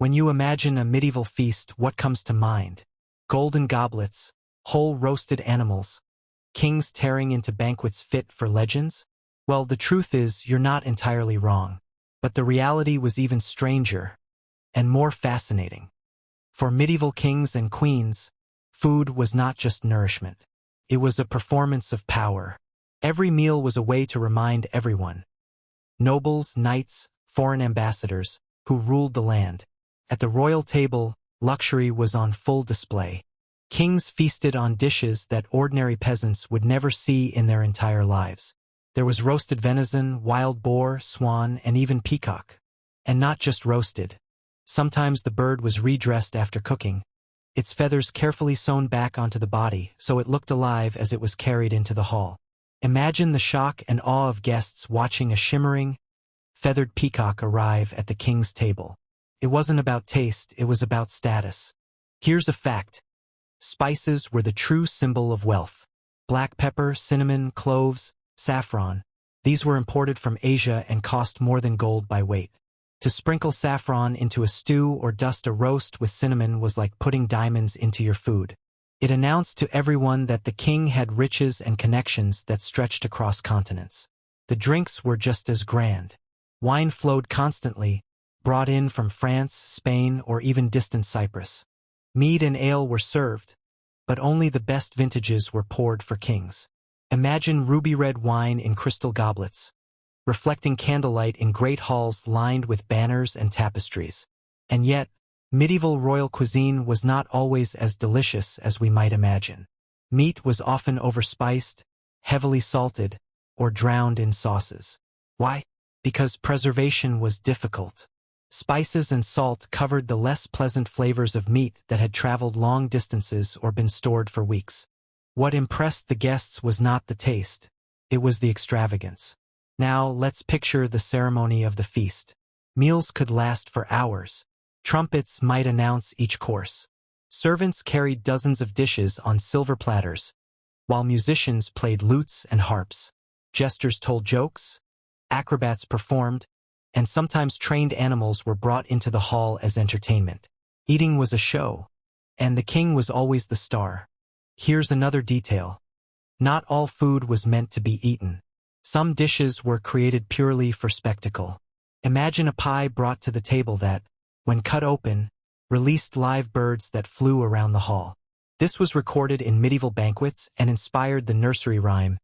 When you imagine a medieval feast, what comes to mind? Golden goblets, whole roasted animals, kings tearing into banquets fit for legends? Well, the truth is, you're not entirely wrong. But the reality was even stranger and more fascinating. For medieval kings and queens, food was not just nourishment. It was a performance of power. Every meal was a way to remind everyone, nobles, knights, foreign ambassadors, who ruled the land. At the royal table, luxury was on full display. Kings feasted on dishes that ordinary peasants would never see in their entire lives. There was roasted venison, wild boar, swan, and even peacock. And not just roasted. Sometimes the bird was redressed after cooking, its feathers carefully sewn back onto the body so it looked alive as it was carried into the hall. Imagine the shock and awe of guests watching a shimmering, feathered peacock arrive at the king's table. It wasn't about taste, it was about status. Here's a fact. Spices were the true symbol of wealth. Black pepper, cinnamon, cloves, saffron. These were imported from Asia and cost more than gold by weight. To sprinkle saffron into a stew or dust a roast with cinnamon was like putting diamonds into your food. It announced to everyone that the king had riches and connections that stretched across continents. The drinks were just as grand. Wine flowed constantly, brought in from France, Spain, or even distant Cyprus. Mead and ale were served, but only the best vintages were poured for kings. Imagine ruby-red wine in crystal goblets, reflecting candlelight in great halls lined with banners and tapestries. And yet, medieval royal cuisine was not always as delicious as we might imagine. Meat was often overspiced, heavily salted, or drowned in sauces. Why? Because preservation was difficult. Spices and salt covered the less pleasant flavors of meat that had traveled long distances or been stored for weeks. What impressed the guests was not the taste, it was the extravagance. Now, let's picture the ceremony of the feast. Meals could last for hours. Trumpets might announce each course. Servants carried dozens of dishes on silver platters, while musicians played lutes and harps. Jesters told jokes, acrobats performed, and sometimes trained animals were brought into the hall as entertainment. Eating was a show, and the king was always the star. Here's another detail. Not all food was meant to be eaten. Some dishes were created purely for spectacle. Imagine a pie brought to the table that, when cut open, released live birds that flew around the hall. This was recorded in medieval banquets and inspired the nursery rhyme,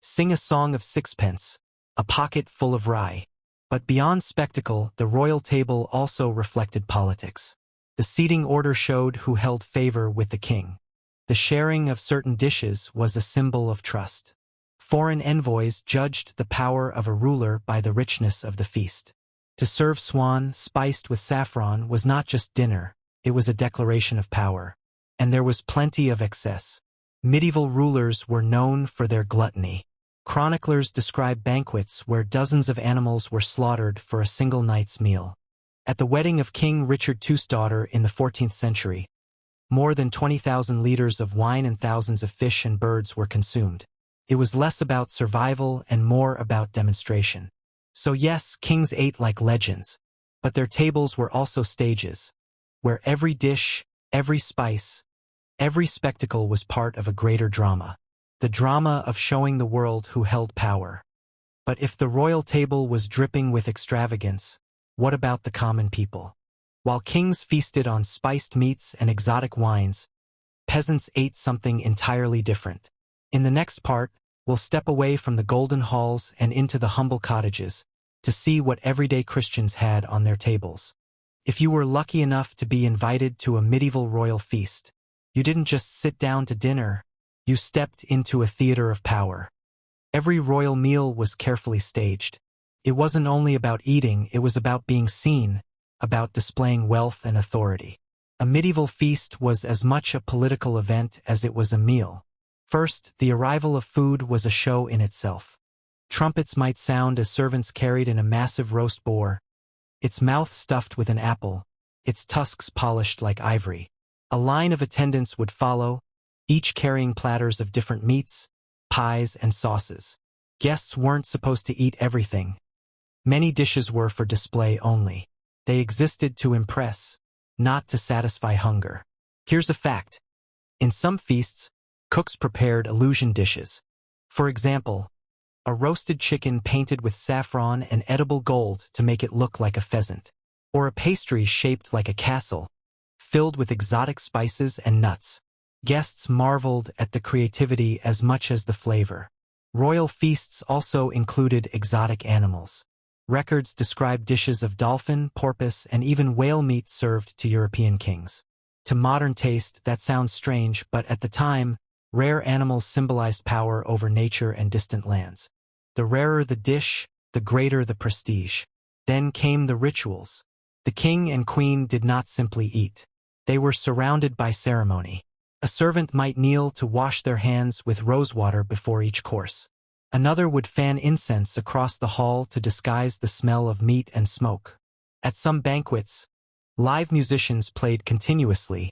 "Sing a song of sixpence, a pocket full of rye." But beyond spectacle, the royal table also reflected politics. The seating order showed who held favor with the king. The sharing of certain dishes was a symbol of trust. Foreign envoys judged the power of a ruler by the richness of the feast. To serve swan spiced with saffron was not just dinner, it was a declaration of power. And there was plenty of excess. Medieval rulers were known for their gluttony. Chroniclers describe banquets where dozens of animals were slaughtered for a single night's meal. At the wedding of King Richard II's daughter in the 14th century, more than 20,000 liters of wine and thousands of fish and birds were consumed. It was less about survival and more about demonstration. So yes, kings ate like legends, but their tables were also stages, where every dish, every spice, every spectacle was part of a greater drama. The drama of showing the world who held power. But if the royal table was dripping with extravagance, what about the common people? While kings feasted on spiced meats and exotic wines, peasants ate something entirely different. In the next part, we'll step away from the golden halls and into the humble cottages to see what everyday Christians had on their tables. If you were lucky enough to be invited to a medieval royal feast, you didn't just sit down to dinner, you stepped into a theater of power. Every royal meal was carefully staged. It wasn't only about eating, it was about being seen, about displaying wealth and authority. A medieval feast was as much a political event as it was a meal. First, the arrival of food was a show in itself. Trumpets might sound as servants carried in a massive roast boar, its mouth stuffed with an apple, its tusks polished like ivory. A line of attendants would follow, each carrying platters of different meats, pies, and sauces. Guests weren't supposed to eat everything. Many dishes were for display only. They existed to impress, not to satisfy hunger. Here's a fact. In some feasts, cooks prepared illusion dishes. For example, a roasted chicken painted with saffron and edible gold to make it look like a pheasant, or a pastry shaped like a castle, filled with exotic spices and nuts. Guests marveled at the creativity as much as the flavor. Royal feasts also included exotic animals. Records describe dishes of dolphin, porpoise, and even whale meat served to European kings. To modern taste, that sounds strange, but at the time, rare animals symbolized power over nature and distant lands. The rarer the dish, the greater the prestige. Then came the rituals. The king and queen did not simply eat. They were surrounded by ceremony. A servant might kneel to wash their hands with rosewater before each course. Another would fan incense across the hall to disguise the smell of meat and smoke. At some banquets, live musicians played continuously,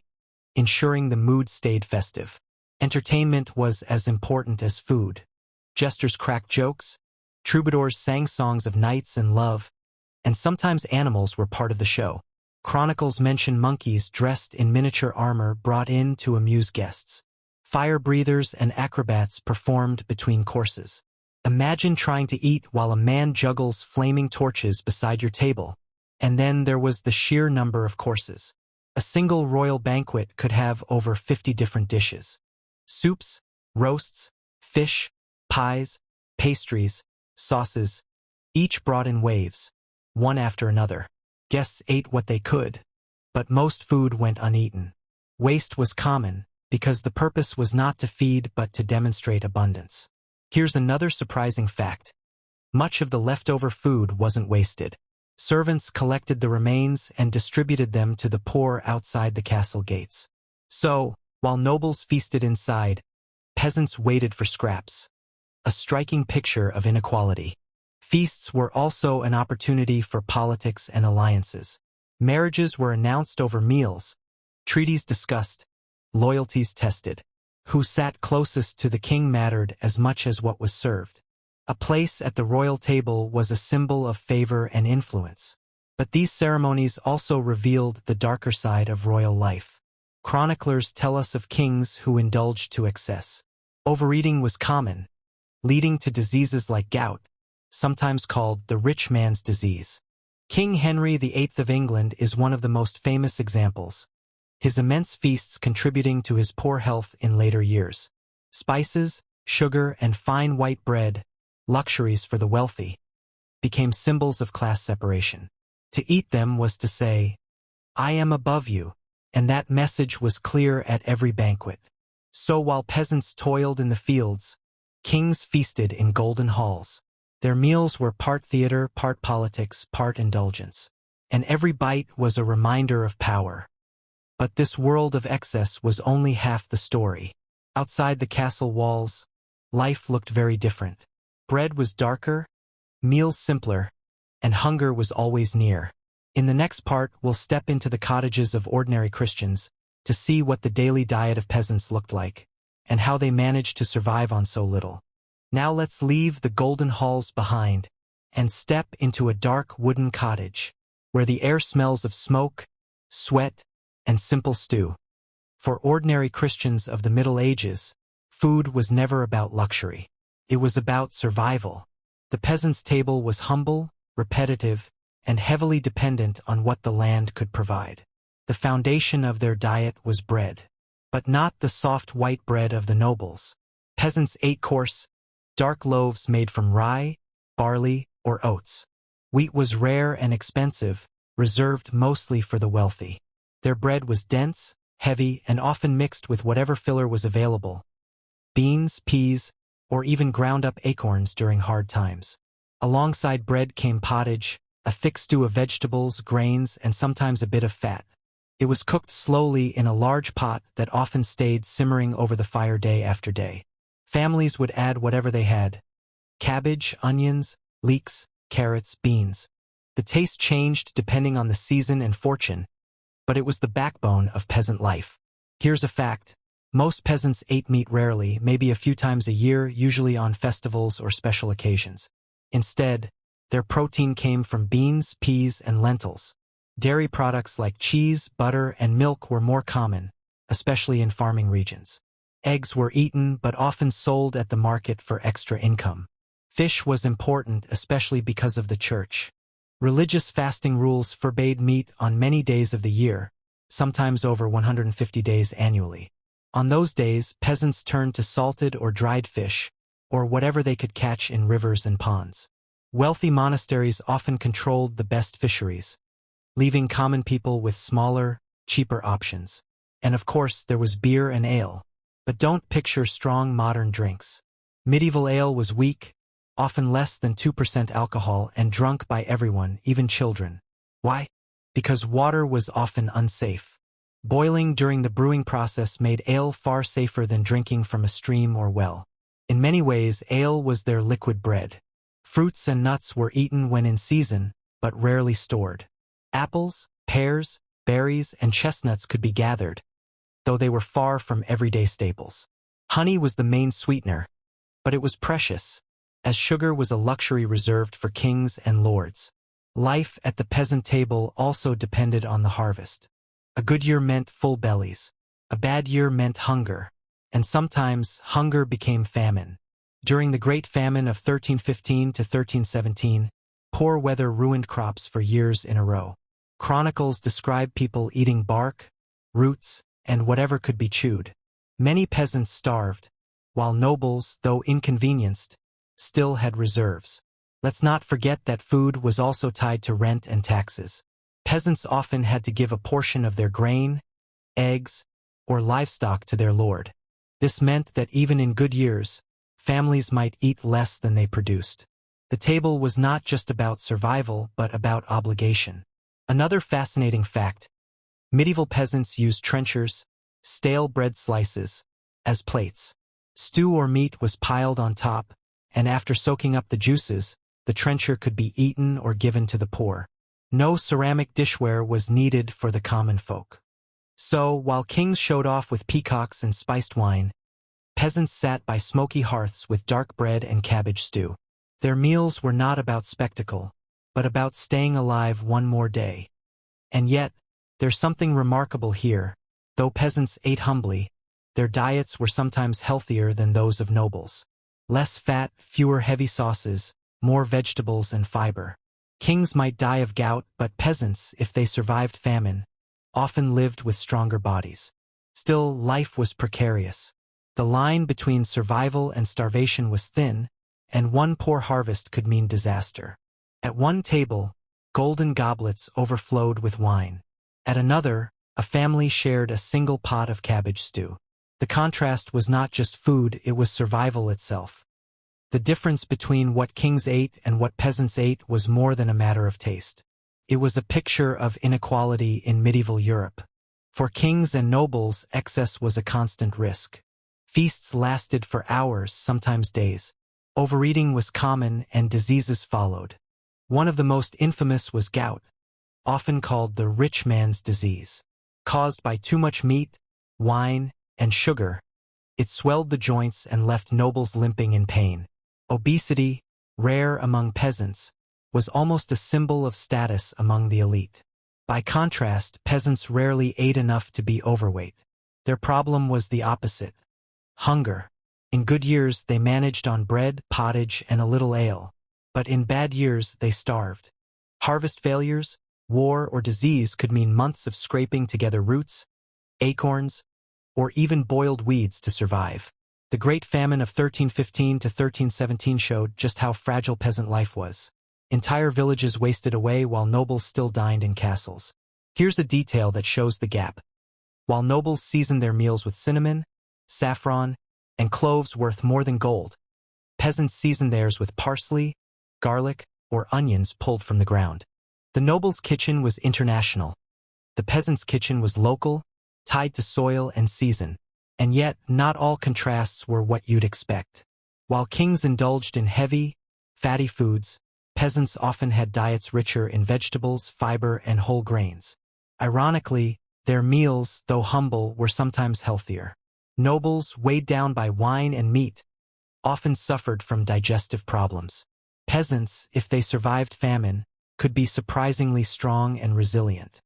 ensuring the mood stayed festive. Entertainment was as important as food. Jesters cracked jokes, troubadours sang songs of knights and love, and sometimes animals were part of the show. Chronicles mention monkeys dressed in miniature armor brought in to amuse guests. Fire breathers and acrobats performed between courses. Imagine trying to eat while a man juggles flaming torches beside your table. And then there was the sheer number of courses. A single royal banquet could have over 50 different dishes. Soups, roasts, fish, pies, pastries, sauces, each brought in waves, one after another. Guests ate what they could, but most food went uneaten. Waste was common, because the purpose was not to feed but to demonstrate abundance. Here's another surprising fact. Much of the leftover food wasn't wasted. Servants collected the remains and distributed them to the poor outside the castle gates. So, while nobles feasted inside, peasants waited for scraps. A striking picture of inequality. Feasts were also an opportunity for politics and alliances. Marriages were announced over meals, treaties discussed, loyalties tested. Who sat closest to the king mattered as much as what was served. A place at the royal table was a symbol of favor and influence. But these ceremonies also revealed the darker side of royal life. Chroniclers tell us of kings who indulged to excess. Overeating was common, leading to diseases like gout, sometimes called the rich man's disease. King Henry VIII of England is one of the most famous examples, his immense feasts contributing to his poor health in later years. Spices, sugar, and fine white bread, luxuries for the wealthy, became symbols of class separation. To eat them was to say, "I am above you," and that message was clear at every banquet. So while peasants toiled in the fields, kings feasted in golden halls. Their meals were part theater, part politics, part indulgence. And every bite was a reminder of power. But this world of excess was only half the story. Outside the castle walls, life looked very different. Bread was darker, meals simpler, and hunger was always near. In the next part, we'll step into the cottages of ordinary Christians to see what the daily diet of peasants looked like, and how they managed to survive on so little. Now let's leave the golden halls behind and step into a dark wooden cottage, where the air smells of smoke, sweat, and simple stew. For ordinary Christians of the Middle Ages, food was never about luxury. It was about survival. The peasant's table was humble, repetitive, and heavily dependent on what the land could provide. The foundation of their diet was bread, but not the soft white bread of the nobles. Peasants ate coarse, dark loaves made from rye, barley, or oats. Wheat was rare and expensive, reserved mostly for the wealthy. Their bread was dense, heavy, and often mixed with whatever filler was available: beans, peas, or even ground-up acorns during hard times. Alongside bread came pottage, a thick stew of vegetables, grains, and sometimes a bit of fat. It was cooked slowly in a large pot that often stayed simmering over the fire day after day. Families would add whatever they had: cabbage, onions, leeks, carrots, beans. The taste changed depending on the season and fortune, but it was the backbone of peasant life. Here's a fact. Most peasants ate meat rarely, maybe a few times a year, usually on festivals or special occasions. Instead, their protein came from beans, peas, and lentils. Dairy products like cheese, butter, and milk were more common, especially in farming regions. Eggs were eaten but often sold at the market for extra income. Fish was important, especially because of the church. Religious fasting rules forbade meat on many days of the year, sometimes over 150 days annually. On those days, peasants turned to salted or dried fish, or whatever they could catch in rivers and ponds. Wealthy monasteries often controlled the best fisheries, leaving common people with smaller, cheaper options. And of course, there was beer and ale. But don't picture strong modern drinks. Medieval ale was weak, often less than 2% alcohol, and drunk by everyone, even children. Why? Because water was often unsafe. Boiling during the brewing process made ale far safer than drinking from a stream or well. In many ways, ale was their liquid bread. Fruits and nuts were eaten when in season, but rarely stored. Apples, pears, berries, and chestnuts could be gathered, though they were far from everyday staples. Honey was the main sweetener, but it was precious, as sugar was a luxury reserved for kings and lords. Life at the peasant table also depended on the harvest. A good year meant full bellies. A bad year meant hunger, and sometimes hunger became famine. During the Great Famine of 1315 to 1317, poor weather ruined crops for years in a row. Chronicles describe people eating bark, roots, and whatever could be chewed. Many peasants starved, while nobles, though inconvenienced, still had reserves. Let's not forget that food was also tied to rent and taxes. Peasants often had to give a portion of their grain, eggs, or livestock to their lord. This meant that even in good years, families might eat less than they produced. The table was not just about survival, but about obligation. Another fascinating fact: medieval peasants used trenchers, stale bread slices, as plates. Stew or meat was piled on top, and after soaking up the juices, the trencher could be eaten or given to the poor. No ceramic dishware was needed for the common folk. So, while kings showed off with peacocks and spiced wine, peasants sat by smoky hearths with dark bread and cabbage stew. Their meals were not about spectacle, but about staying alive one more day. And yet, there's something remarkable here. Though peasants ate humbly, their diets were sometimes healthier than those of nobles. Less fat, fewer heavy sauces, more vegetables and fiber. Kings might die of gout, but peasants, if they survived famine, often lived with stronger bodies. Still, life was precarious. The line between survival and starvation was thin, and one poor harvest could mean disaster. At one table, golden goblets overflowed with wine. At another, a family shared a single pot of cabbage stew. The contrast was not just food, it was survival itself. The difference between what kings ate and what peasants ate was more than a matter of taste. It was a picture of inequality in medieval Europe. For kings and nobles, excess was a constant risk. Feasts lasted for hours, sometimes days. Overeating was common and diseases followed. One of the most infamous was gout, often called the rich man's disease. Caused by too much meat, wine, and sugar, it swelled the joints and left nobles limping in pain. Obesity, rare among peasants, was almost a symbol of status among the elite. By contrast, peasants rarely ate enough to be overweight. Their problem was the opposite: hunger. In good years, they managed on bread, pottage, and a little ale. But in bad years, they starved. Harvest failures, war, or disease could mean months of scraping together roots, acorns, or even boiled weeds to survive. The Great Famine of 1315 to 1317 showed just how fragile peasant life was. Entire villages wasted away while nobles still dined in castles. Here's a detail that shows the gap. While nobles seasoned their meals with cinnamon, saffron, and cloves worth more than gold, peasants seasoned theirs with parsley, garlic, or onions pulled from the ground. The noble's kitchen was international. The peasant's kitchen was local, tied to soil and season. And yet, not all contrasts were what you'd expect. While kings indulged in heavy, fatty foods, peasants often had diets richer in vegetables, fiber, and whole grains. Ironically, their meals, though humble, were sometimes healthier. Nobles, weighed down by wine and meat, often suffered from digestive problems. Peasants, if they survived famine, could be surprisingly strong and resilient.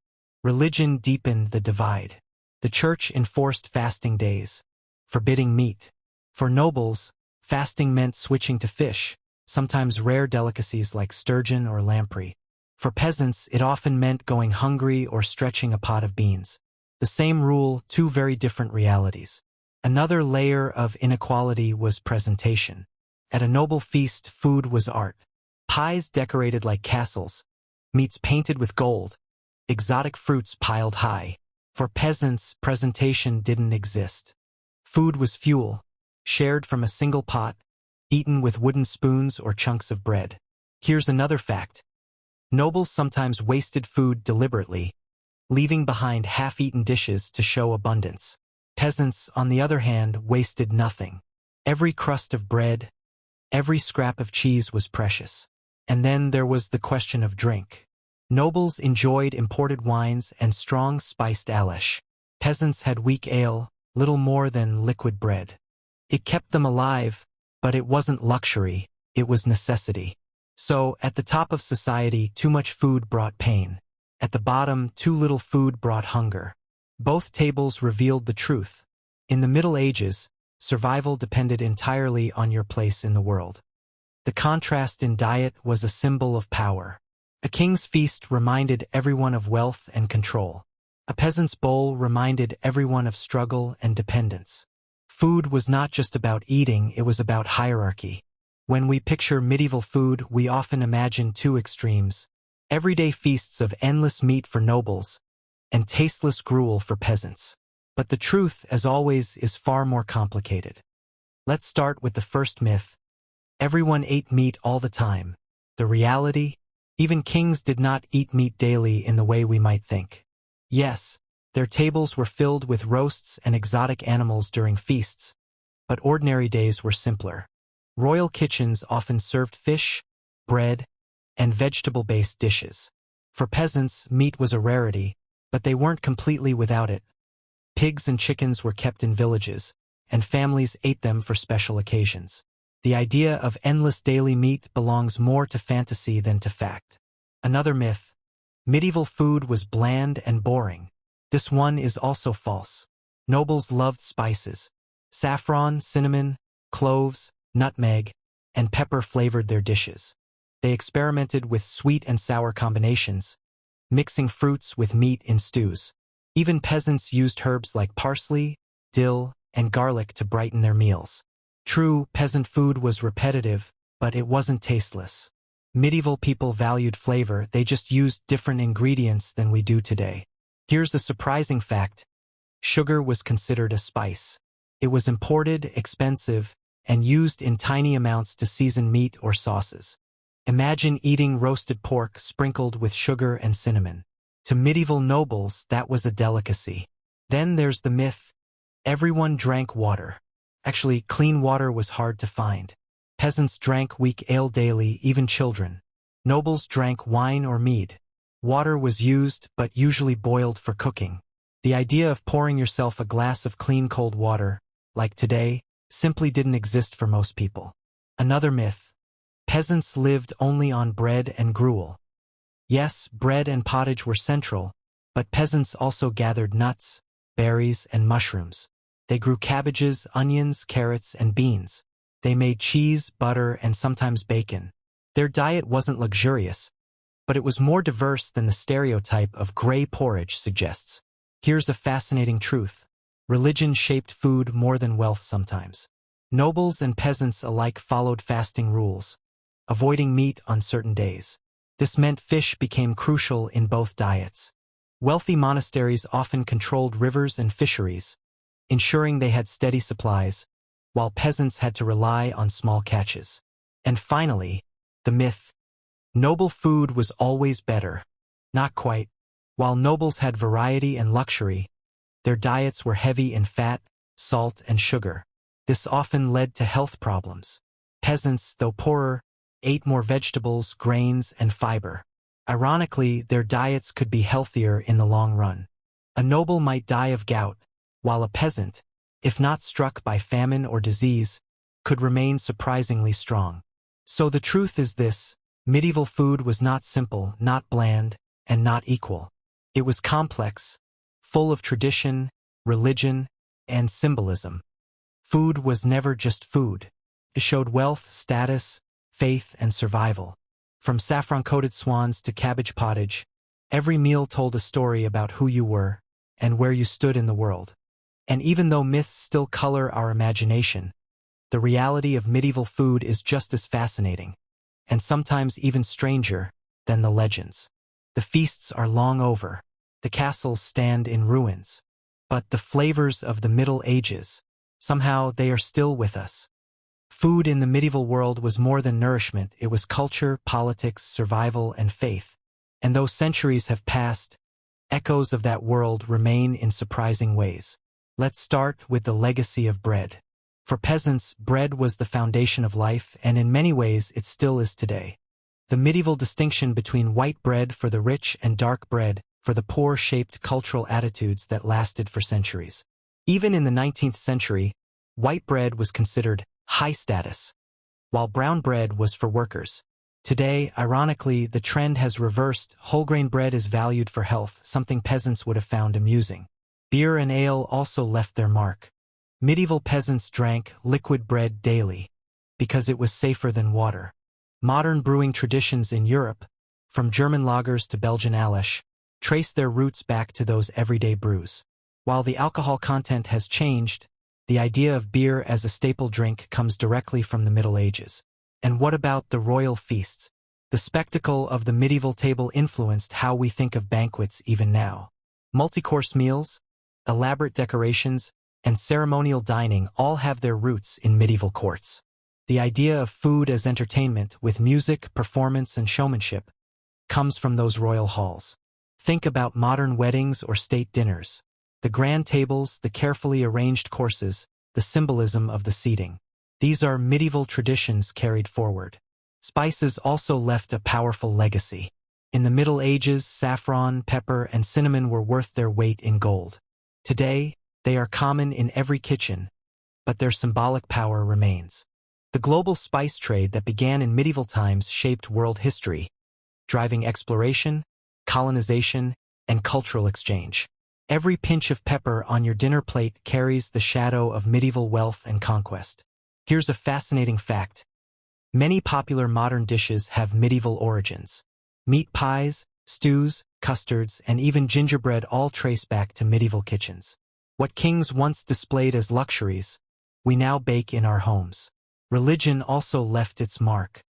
Religion deepened the divide. The church enforced fasting days, forbidding meat. For nobles, fasting meant switching to fish, sometimes rare delicacies like sturgeon or lamprey. For peasants, it often meant going hungry or stretching a pot of beans. The same rule, two very different realities. Another layer of inequality was presentation. At a noble feast, food was art. Pies decorated like castles, meats painted with gold, exotic fruits piled high. For peasants, presentation didn't exist. Food was fuel, shared from a single pot, eaten with wooden spoons or chunks of bread. Here's another fact. Nobles sometimes wasted food deliberately, leaving behind half-eaten dishes to show abundance. Peasants, on the other hand, wasted nothing. Every crust of bread, every scrap of cheese was precious. And then there was the question of drink. Nobles enjoyed imported wines and strong spiced alesh. Peasants had weak ale, little more than liquid bread. It kept them alive, but it wasn't luxury, it was necessity. So, at the top of society, too much food brought pain. At the bottom, too little food brought hunger. Both tables revealed the truth. In the Middle Ages, survival depended entirely on your place in the world. The contrast in diet was a symbol of power. A king's feast reminded everyone of wealth and control. A peasant's bowl reminded everyone of struggle and dependence. Food was not just about eating, it was about hierarchy. When we picture medieval food, we often imagine two extremes: everyday feasts of endless meat for nobles, and tasteless gruel for peasants. But the truth, as always, is far more complicated. Let's start with the first myth. Everyone ate meat all the time. The reality? Even kings did not eat meat daily in the way we might think. Yes, their tables were filled with roasts and exotic animals during feasts, but ordinary days were simpler. Royal kitchens often served fish, bread, and vegetable-based dishes. For peasants, meat was a rarity, but they weren't completely without it. Pigs and chickens were kept in villages, and families ate them for special occasions. The idea of endless daily meat belongs more to fantasy than to fact. Another myth. Medieval food was bland and boring. This one is also false. Nobles loved spices. Saffron, cinnamon, cloves, nutmeg, and pepper flavored their dishes. They experimented with sweet and sour combinations, mixing fruits with meat in stews. Even peasants used herbs like parsley, dill, and garlic to brighten their meals. True, peasant food was repetitive, but it wasn't tasteless. Medieval people valued flavor, they just used different ingredients than we do today. Here's a surprising fact. Sugar was considered a spice. It was imported, expensive, and used in tiny amounts to season meat or sauces. Imagine eating roasted pork sprinkled with sugar and cinnamon. To medieval nobles, that was a delicacy. Then there's the myth. Everyone drank water. Actually, clean water was hard to find. Peasants drank weak ale daily, even children. Nobles drank wine or mead. Water was used, but usually boiled for cooking. The idea of pouring yourself a glass of clean cold water, like today, simply didn't exist for most people. Another myth. Peasants lived only on bread and gruel. Yes, bread and pottage were central, but peasants also gathered nuts, berries, and mushrooms. They grew cabbages, onions, carrots, and beans. They made cheese, butter, and sometimes bacon. Their diet wasn't luxurious, but it was more diverse than the stereotype of gray porridge suggests. Here's a fascinating truth. Religion shaped food more than wealth sometimes. Nobles and peasants alike followed fasting rules, avoiding meat on certain days. This meant fish became crucial in both diets. Wealthy monasteries often controlled rivers and fisheries, ensuring they had steady supplies, while peasants had to rely on small catches. And finally, the myth. Noble food was always better. Not quite. While nobles had variety and luxury, their diets were heavy in fat, salt, and sugar. This often led to health problems. Peasants, though poorer, ate more vegetables, grains, and fiber. Ironically, their diets could be healthier in the long run. A noble might die of gout, while a peasant, if not struck by famine or disease, could remain surprisingly strong. So the truth is this: Medieval food was not simple, not bland, and not equal. It was complex, full of tradition, religion, and symbolism. Food was never just food. It showed wealth, status, faith, and survival. From saffron-coated swans to cabbage pottage, every meal told a story about who you were and where you stood in the world. And even though myths still color our imagination, the reality of medieval food is just as fascinating, and sometimes even stranger than the legends. The feasts are long over, the castles stand in ruins, but the flavors of the Middle Ages, somehow they are still with us. Food in the medieval world was more than nourishment, it was culture, politics, survival, and faith. And though centuries have passed, echoes of that world remain in surprising ways. Let's start with the legacy of bread. For peasants, bread was the foundation of life, and in many ways it still is today. The medieval distinction between white bread for the rich and dark bread for the poor shaped cultural attitudes that lasted for centuries. Even in the 19th century, white bread was considered high status, while brown bread was for workers. Today, ironically, the trend has reversed. Whole grain bread is valued for health, something peasants would have found amusing. Beer and ale also left their mark. Medieval peasants drank liquid bread daily because it was safer than water. Modern brewing traditions in Europe, from German lagers to Belgian Ales, trace their roots back to those everyday brews. While the alcohol content has changed, the idea of beer as a staple drink comes directly from the Middle Ages. And what about the royal feasts? The spectacle of the medieval table influenced how we think of banquets even now. Multi-course meals, elaborate decorations, and ceremonial dining all have their roots in medieval courts. The idea of food as entertainment with music, performance, and showmanship comes from those royal halls. Think about modern weddings or state dinners. The grand tables, the carefully arranged courses, the symbolism of the seating. These are medieval traditions carried forward. Spices also left a powerful legacy. In the Middle Ages, saffron, pepper, and cinnamon were worth their weight in gold. Today, they are common in every kitchen, but their symbolic power remains. The global spice trade that began in medieval times shaped world history, driving exploration, colonization, and cultural exchange. Every pinch of pepper on your dinner plate carries the shadow of medieval wealth and conquest. Here's a fascinating fact. Many popular modern dishes have medieval origins. Meat pies, stews, custards, and even gingerbread all trace back to medieval kitchens. What kings once displayed as luxuries, we now bake in our homes. Religion also left its mark.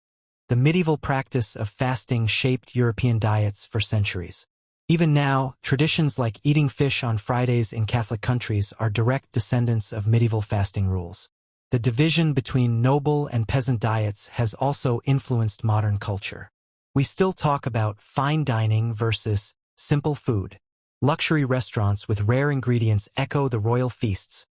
The medieval practice of fasting shaped European diets for centuries. Even now, traditions like eating fish on Fridays in Catholic countries are direct descendants of medieval fasting rules. The division between noble and peasant diets has also influenced modern culture. We still talk about fine dining versus simple food. Luxury restaurants with rare ingredients echo the royal feasts,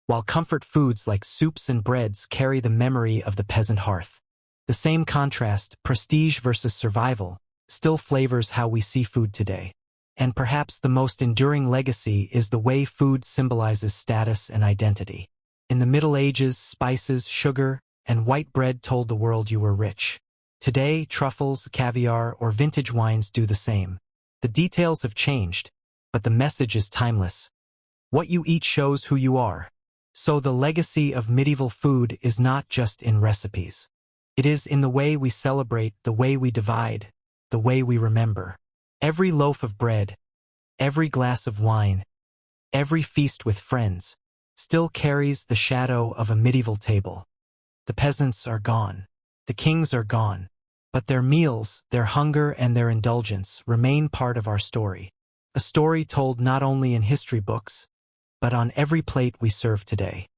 while comfort foods like soups and breads carry the memory of the peasant hearth. The same contrast, prestige versus survival, still flavors how we see food today. And perhaps the most enduring legacy is the way food symbolizes status and identity. In the Middle Ages, spices, sugar, and white bread told the world you were rich. Today, truffles, caviar, or vintage wines do the same. The details have changed, but the message is timeless. What you eat shows who you are. So the legacy of medieval food is not just in recipes. It is in the way we celebrate, the way we divide, the way we remember. Every loaf of bread, every glass of wine, every feast with friends, still carries the shadow of a medieval table. The peasants are gone. The kings are gone. But their meals, their hunger, and their indulgence remain part of our story. A story told not only in history books, but on every plate we serve today.